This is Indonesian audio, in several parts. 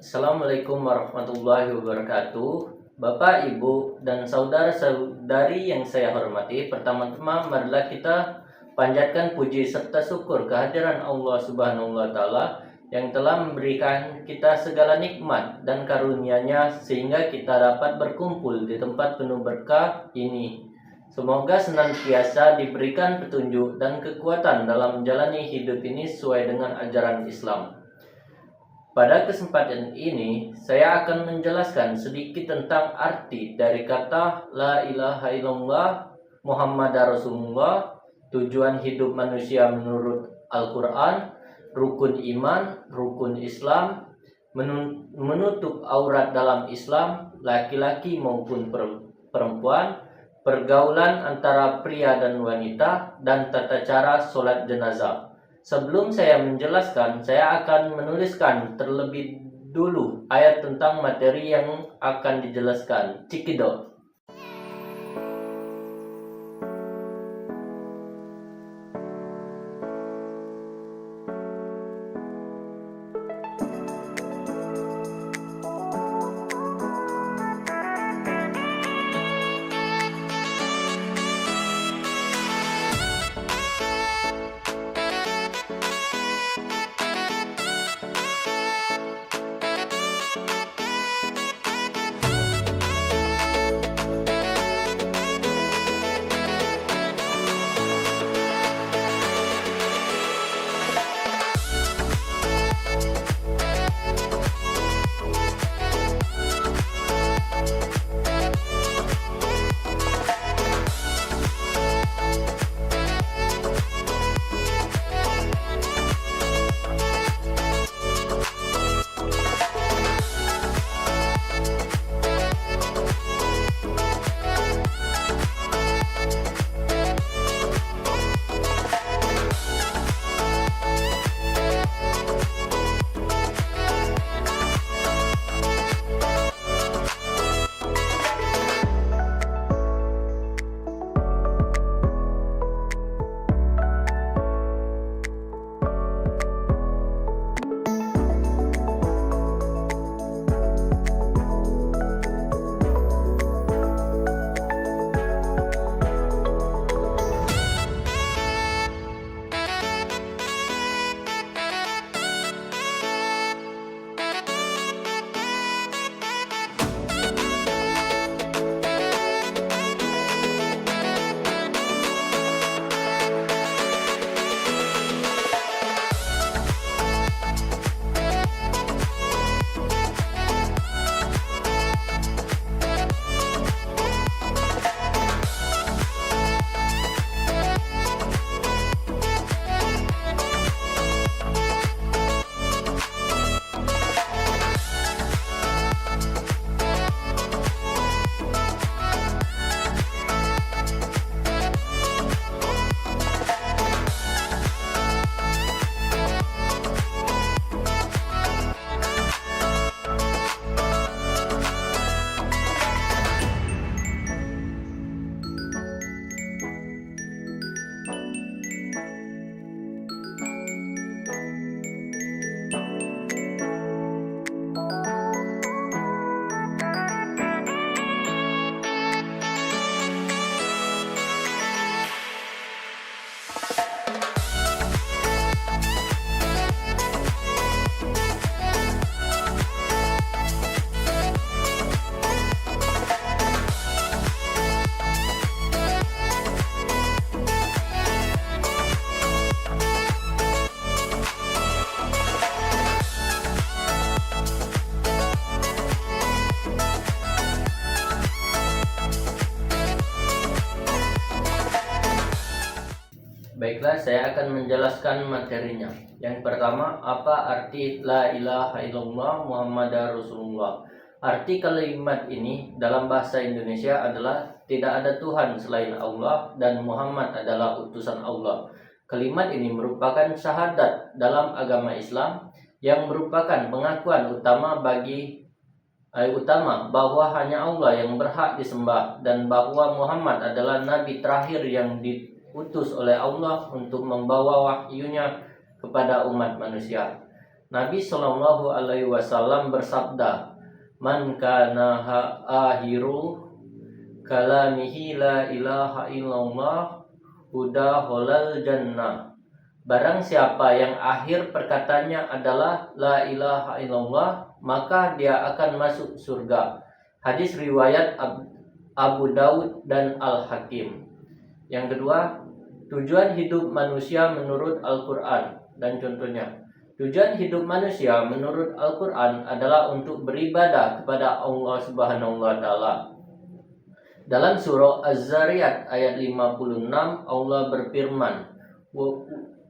Assalamualaikum warahmatullahi wabarakatuh. Bapak, Ibu, dan saudara-saudari yang saya hormati, pertama-tama marilah kita panjatkan puji serta syukur kehadiran Allah Subhanahu wa taala yang telah memberikan kita segala nikmat dan karunia-Nya sehingga kita dapat berkumpul di tempat penuh berkah ini. Semoga senantiasa diberikan petunjuk dan kekuatan dalam menjalani hidup ini sesuai dengan ajaran Islam. Pada kesempatan ini, saya akan menjelaskan sedikit tentang arti dari kata La ilaha illallah Muhammad Rasulullah, tujuan hidup manusia menurut Al-Quran, rukun iman, rukun Islam, menutup aurat dalam Islam, laki-laki maupun perempuan, pergaulan antara pria dan wanita, dan tata cara sholat jenazah. Sebelum saya menjelaskan, saya akan menuliskan terlebih dulu ayat tentang materi yang akan dijelaskan. Cikidot. Baiklah, saya akan menjelaskan materinya. Yang pertama, apa arti La ilaha illallah Muhammad Rasulullah? Arti kalimat ini dalam bahasa Indonesia adalah tidak ada Tuhan selain Allah dan Muhammad adalah utusan Allah. Kalimat ini merupakan syahadat dalam agama Islam yang merupakan pengakuan utama bahwa hanya Allah yang berhak disembah dan bahwa Muhammad adalah nabi terakhir yang diutus oleh Allah untuk membawa wahyunya kepada umat manusia. Nabi Shallallahu Alaihi Wasallam bersabda, "Man kana akhiru kalamihi la ilaha illallah huda holal jannah." Barang siapa yang akhir perkataannya adalah la ilaha illallah, maka dia akan masuk surga. Hadis riwayat Abu Daud dan Al-Hakim. Yang kedua, tujuan hidup manusia menurut Al-Quran dan contohnya. Tujuan hidup manusia menurut Al-Quran adalah untuk beribadah kepada Allah Subhanahu wa Ta'ala. Dalam surah Az-Zariyat ayat 56, Allah berfirman,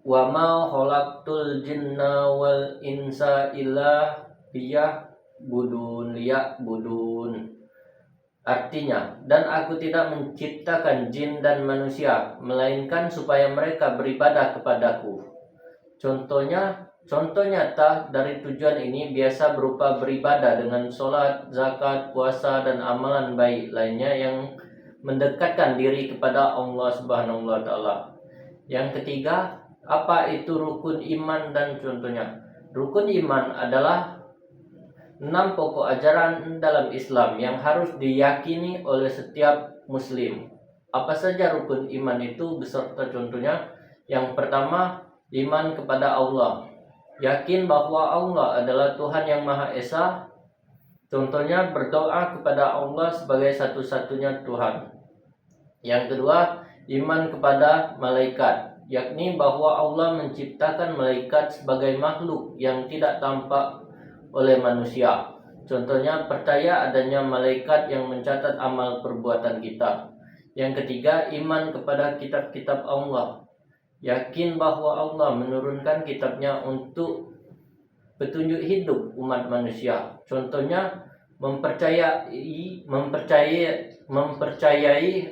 "Wa ma khalaqtul jinna wal insa illa liya'budun." Artinya, dan aku tidak menciptakan jin dan manusia melainkan supaya mereka beribadah kepadaku. Contoh nyata dari tujuan ini biasa berupa beribadah dengan sholat, zakat, puasa, dan amalan baik lainnya yang mendekatkan diri kepada Allah Subhanahu wa Ta'ala. Yang ketiga, apa itu rukun iman dan contohnya? Rukun iman adalah 6 pokok ajaran dalam Islam yang harus diyakini oleh setiap muslim. Apa saja rukun iman itu beserta contohnya? Yang pertama, iman kepada Allah. Yakin bahwa Allah adalah Tuhan yang Maha Esa. Contohnya berdoa kepada Allah sebagai satu-satunya Tuhan. Yang kedua, iman kepada malaikat, yakni bahwa Allah menciptakan malaikat sebagai makhluk yang tidak tampak oleh manusia. Contohnya percaya adanya malaikat yang mencatat amal perbuatan kita. Yang ketiga, iman kepada kitab-kitab Allah. Yakin bahwa Allah menurunkan kitabnya untuk petunjuk hidup umat manusia. Contohnya mempercayai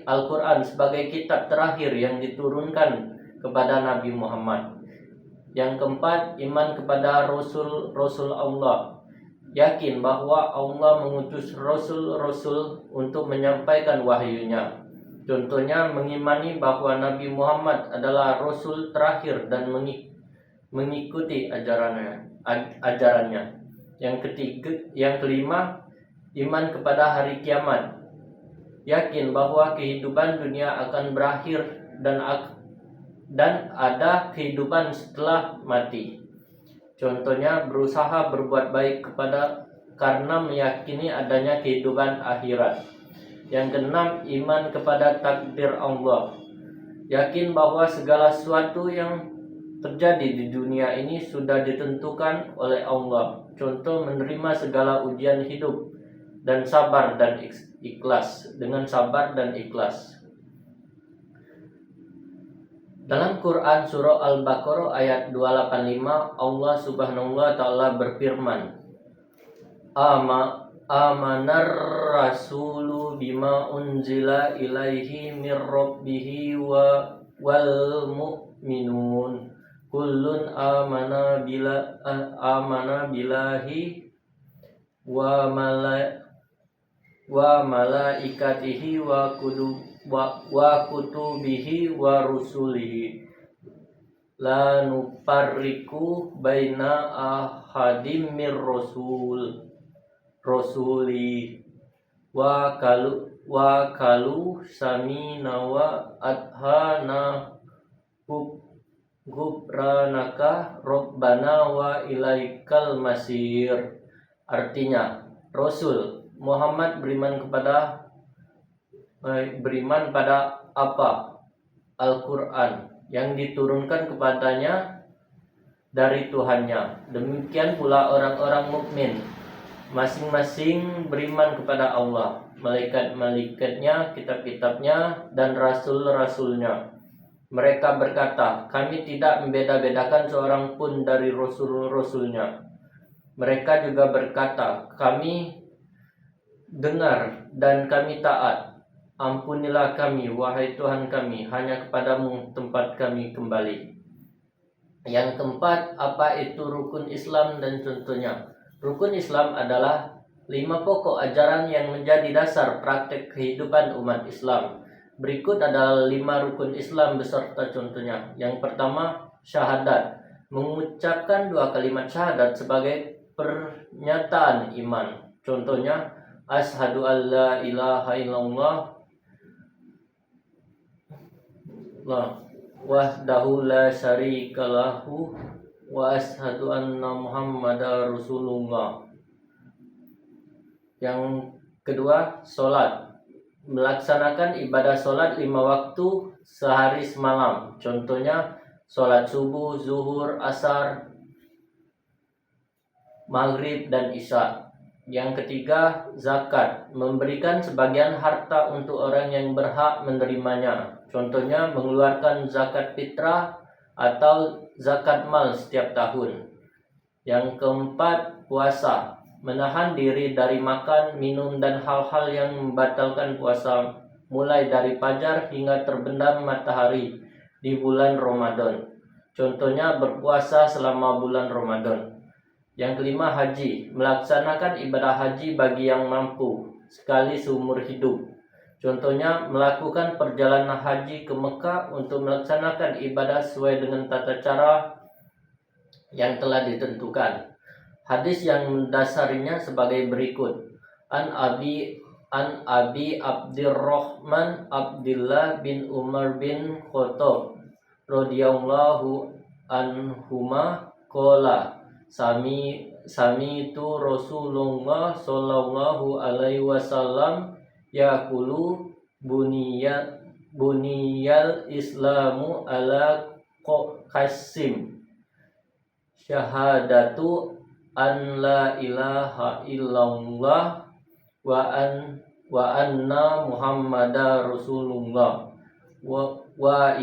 Al-Quran sebagai kitab terakhir yang diturunkan kepada Nabi Muhammad. Yang keempat, iman kepada Rasul Allah. Yakin bahwa Allah mengutus Rasul untuk menyampaikan wahyunya. Contohnya mengimani bahwa Nabi Muhammad adalah Rasul terakhir dan mengikuti ajarannya. Yang kelima, iman kepada hari kiamat. Yakin bahwa kehidupan dunia akan berakhir dan ada kehidupan setelah mati. Contohnya berusaha berbuat baik karena meyakini adanya kehidupan akhirat. Yang keenam, iman kepada takdir Allah. Yakin bahwa segala sesuatu yang terjadi di dunia ini sudah ditentukan oleh Allah. Contoh menerima segala ujian hidup dan sabar dan ikhlas. Dengan sabar dan ikhlas. Dalam Quran surah Al-Baqarah ayat 285, Allah Subhanahu wa Ta'ala berfirman, Amanar rasulu bima unzila ilaihi mir rabbihi wal mu'minun kullun amana billahi wa malaikatihi wa kutubihi wa rusulihi la nufarriqu baina ahadim mir rasuli wa kalu samina wa adhana gubranaka rabbana wa ilaikal masir. Artinya, Rasul Muhammad beriman pada apa? Al-Quran yang diturunkan kepadanya dari Tuhannya. Demikian pula orang-orang mukmin masing-masing beriman kepada Allah, malaikat-malaikatnya, kitab-kitabnya, dan rasul-rasulnya. Mereka berkata, kami tidak membeda-bedakan seorang pun dari rasul-rasulnya. Mereka juga berkata, kami dengar dan kami taat. Ampunilah kami, wahai Tuhan kami, hanya kepadamu tempat kami kembali. Yang keempat, apa itu rukun Islam dan contohnya? Rukun Islam adalah 5 pokok ajaran yang menjadi dasar praktek kehidupan umat Islam. Berikut adalah 5 rukun Islam beserta contohnya. Yang pertama, syahadat. mengucapkan 2 kalimat syahadat sebagai pernyataan iman. Contohnya, asyhadu alla ilaha illallah wahdahu la syarika lahu wa asyhadu anna muhammadar rasulullah. Yang kedua, sholat. Melaksanakan ibadah sholat 5 waktu sehari semalam. Contohnya, sholat subuh, zuhur, asar, maghrib, dan isya. Yang ketiga, zakat. Memberikan sebagian harta untuk orang yang berhak menerimanya. Contohnya, mengeluarkan zakat fitrah atau zakat mal setiap tahun. Yang keempat, puasa. Menahan diri dari makan, minum, dan hal-hal yang membatalkan puasa, mulai dari fajar hingga terbenam matahari di bulan Ramadan. Contohnya, berpuasa selama bulan Ramadan. Yang kelima, haji. Melaksanakan ibadah haji bagi yang mampu sekali seumur hidup. Contohnya, melakukan perjalanan haji ke Mekah untuk melaksanakan ibadah sesuai dengan tata cara yang telah ditentukan. Hadis yang mendasarinya sebagai berikut. An Abi Abdurrahman Abdullah bin Umar bin Khattab radhiyallahu anhuma qala sami itu Rasulullah sallallahu alaihi wasallam yaqulu buniyal islamu ala qasim syahadatu an la ilaha illallah wa anna muhammadar rasulullah wa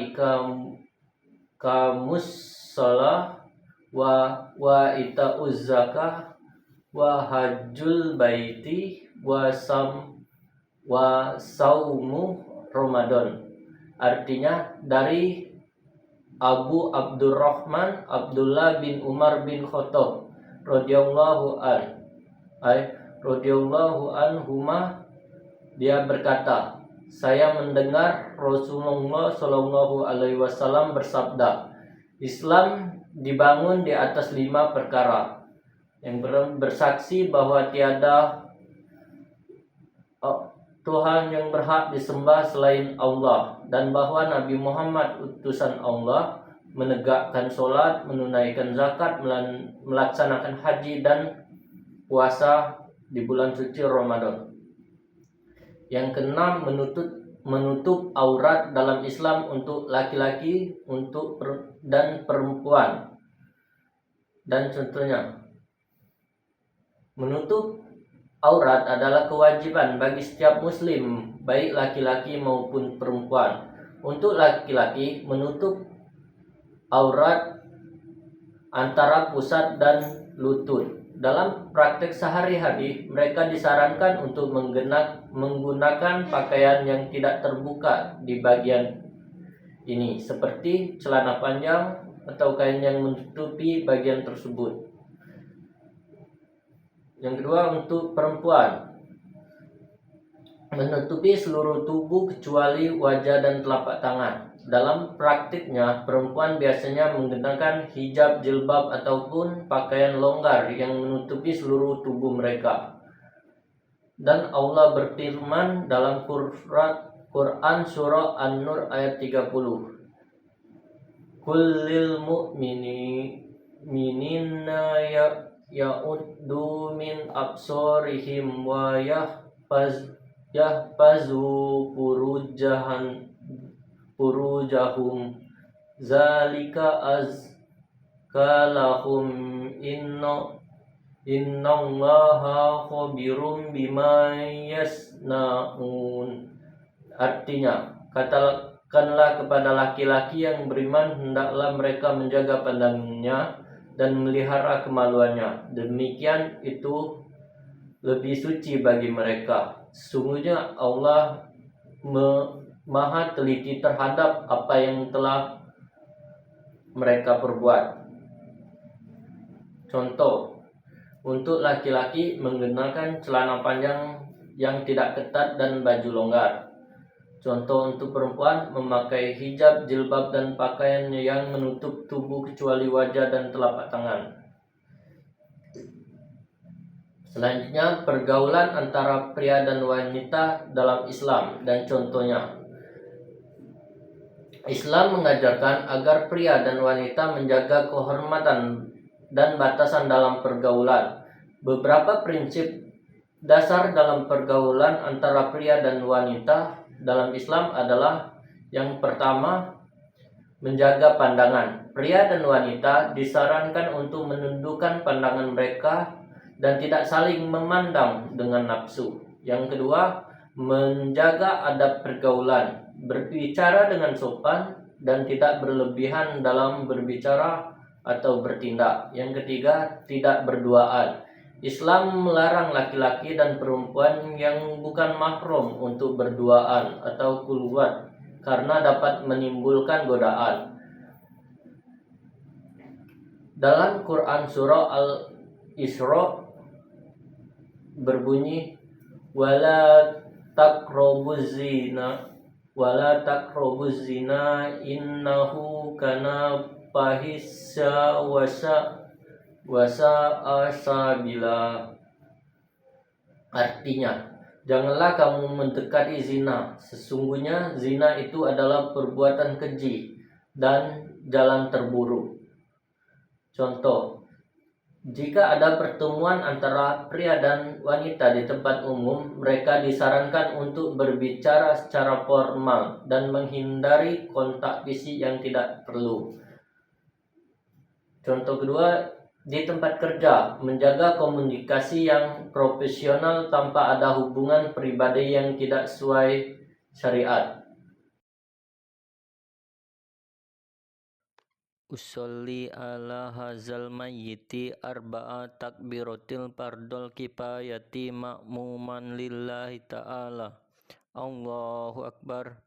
ikamus shalah wa itauz zakah wa hajjul baiti wa saumu Ramadan. Artinya, dari Abu Abdurrahman Abdullah bin Umar bin Khattab radhiyallahu anhuma, dia berkata, saya mendengar Rasulullah sallallahu alaihi wasallam bersabda, Islam dibangun di atas 5 perkara. Yang bersaksi bahwa tiada Tuhan yang berhak disembah selain Allah, dan bahwa Nabi Muhammad utusan Allah, menegakkan sholat, menunaikan zakat, melaksanakan haji dan puasa di bulan suci Ramadan. Yang keenam, menutup aurat dalam Islam untuk laki-laki dan perempuan. Dan contohnya, menutup aurat adalah kewajiban bagi setiap muslim, baik laki-laki maupun perempuan. Untuk laki-laki, menutup aurat antara pusat dan lutut. Dalam praktek sehari-hari, mereka disarankan untuk menggunakan pakaian yang tidak terbuka di bagian ini, seperti celana panjang atau kain yang menutupi bagian tersebut. Yang kedua, untuk perempuan, menutupi seluruh tubuh kecuali wajah dan telapak tangan. Dalam praktiknya, perempuan biasanya menggunakan hijab, jilbab, ataupun pakaian longgar yang menutupi seluruh tubuh mereka. Dan Allah berfirman dalam Quran surah An-Nur ayat 30. Kullil mu'minina ya'uddu min absorihim wa yahfazu furujahum zalika azkalahum innallaha khabirum bima yasnaun. Artinya, katakanlah kepada laki-laki yang beriman, hendaklah mereka menjaga pandangannya dan melihara kemaluannya. Demikian itu lebih suci bagi mereka. Sesungguhnya Allah maha teliti terhadap apa yang telah mereka perbuat. Contoh, untuk laki-laki menggunakan celana panjang yang tidak ketat dan baju longgar. Contoh untuk perempuan memakai hijab, jilbab, dan pakaian yang menutup tubuh kecuali wajah dan telapak tangan. Selanjutnya, pergaulan antara pria dan wanita dalam Islam dan contohnya. Islam mengajarkan agar pria dan wanita menjaga kehormatan dan batasan dalam pergaulan. Beberapa prinsip dasar dalam pergaulan antara pria dan wanita dalam Islam adalah yang pertama, menjaga pandangan. Pria dan wanita disarankan untuk menundukkan pandangan mereka dan tidak saling memandang dengan nafsu. Yang kedua, menjaga adab pergaulan, berbicara dengan sopan dan tidak berlebihan dalam berbicara atau bertindak. Yang ketiga, tidak berduaan. Islam melarang laki-laki dan perempuan yang bukan mahram untuk berduaan atau khulwat karena dapat menimbulkan godaan. Dalam Quran surah Al-Isra berbunyi wala taqrabuz zina innahu kana fahisya wasa asabila. Artinya, janganlah kamu mendekati zina. Sesungguhnya zina itu adalah perbuatan keji dan jalan terburuk. Contoh, jika ada pertemuan antara pria dan wanita di tempat umum, mereka disarankan untuk berbicara secara formal dan menghindari kontak fisik yang tidak perlu. Contoh kedua, di tempat kerja, menjaga komunikasi yang profesional tanpa ada hubungan pribadi yang tidak sesuai syariat. Usolli ala hazal mayyiti arba'a takbiratil fardol kifayati ma'muman lillahi ta'ala. Allahu Akbar.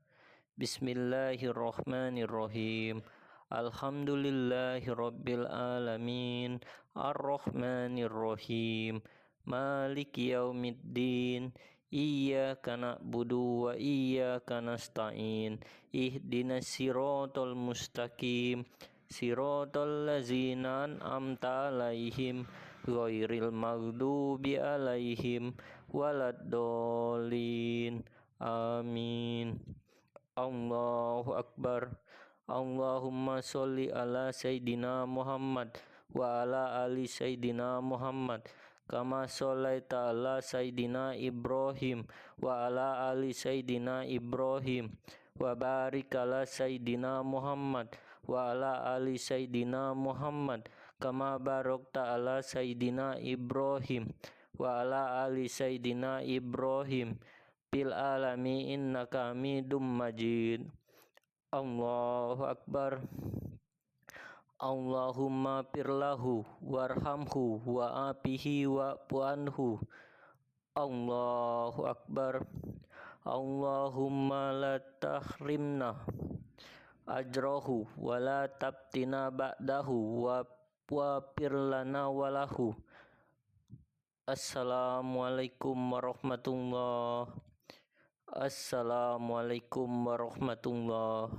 Bismillahirrahmanirrahim. Alhamdulillahi rabbil alamin. Ar-Rahmanirrahim. Maliki yaumiddin. Iyyaka na'budu wa iyyaka nasta'in. Ihdinas siratal mustaqim. Siratal ladzina an'amta 'alaihim ghairil maghdubi 'alaihim waladdallin. Amin. Allahu Akbar. Allahumma sholli ala Sayyidina Muhammad wa ala ali Sayyidina Muhammad kama sholaita ala Sayyidina Ibrahim wa ala ali Sayyidina Ibrahim wa barik ala Sayyidina Muhammad wa ala ali Sayyidina Muhammad kama barakta ala Sayyidina Ibrahim wa ala ali Sayyidina Ibrahim fil alami innaka hamidum majid. Allahu Akbar. Allahumma firlahu warhamhu wa apihi wa puanhu. Allahu Akbar. Allahumma la tahrimna ajrahu wa la tabtina ba'dahu wa firlana walahu. Assalamualaikum warahmatullahi. Assalamualaikum warahmatullahi.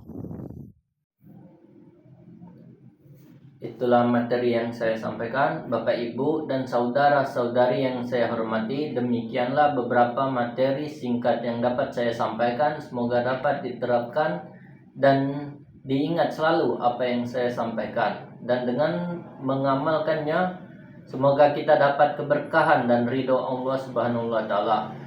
Itulah materi yang saya sampaikan, Bapak Ibu dan saudara-saudari yang saya hormati. Demikianlah beberapa materi singkat yang dapat saya sampaikan. Semoga dapat diterapkan dan diingat selalu apa yang saya sampaikan. Dan dengan mengamalkannya, semoga kita dapat keberkahan dan ridho Allah Subhanahu wa Ta'ala.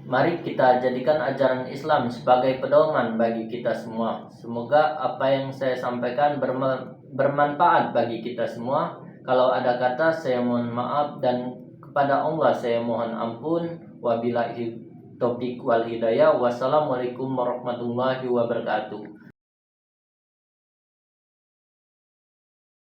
Mari kita jadikan ajaran Islam sebagai pedoman bagi kita semua. Semoga apa yang saya sampaikan bermanfaat bagi kita semua. Kalau ada kata saya mohon maaf dan kepada Allah saya mohon ampun. Wabillahi taufiq wal hidayah. Wassalamualaikum warahmatullahi wabarakatuh.